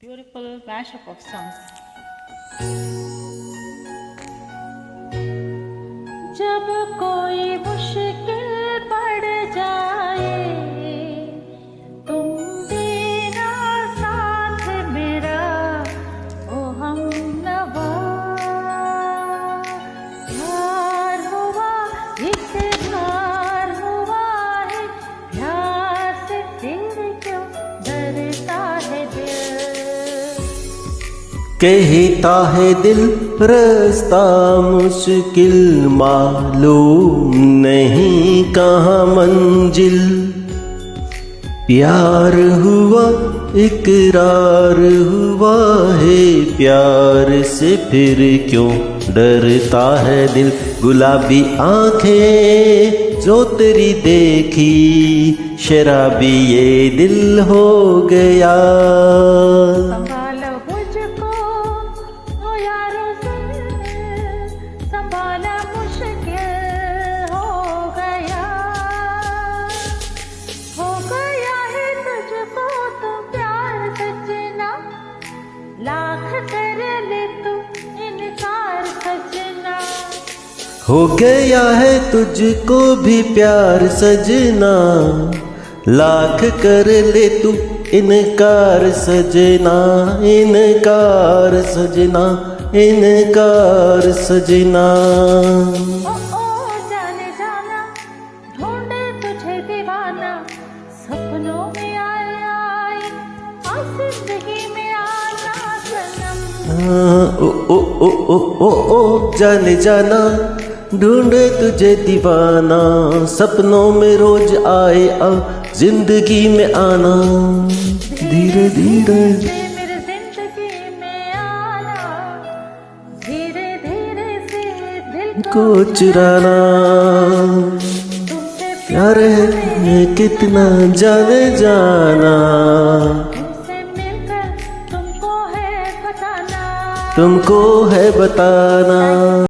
Beautiful mashup of songs. जब कोई मुश्किल पड़ जाए तुम देना साथ मेरा ओ हमनवा प्यार हुआ इकरार हुआ है प्यार से फिर क्यों डरता है दिल कहता है दिल रास्ता मुश्किल मालूम नहीं कहाँ मंजिल। प्यार हुआ इकरार हुआ है प्यार से फिर क्यों डरता है दिल। गुलाबी आंखें जो तेरी देखी शराबी ये दिल हो गया। संभालो मुझको ओ यारो संभाला मुश्किल हो गया है तुझको तो प्यार सजना लाख कर ले तू इनकार सजना। हो गया है तुझको भी प्यार सजना लाख कर ले तू इनकार सजना इनकार सजना इनकार सजना। ओ जाने जाना ढूंढे तुझे दीवाना सपनों में आई जिंदगी में आना सनम। ओ जाने जाना ढूंढे तुझे दीवाना सपनों में रोज आए आ जिंदगी में आना। धीरे धीरे मेरे जिंदगी में आना धीरे धीरे से दिल को चुराना। तुमसे प्यार है कितना जाने जाना तुमसे मिलकर तुमको है बताना। तुमको है बताना।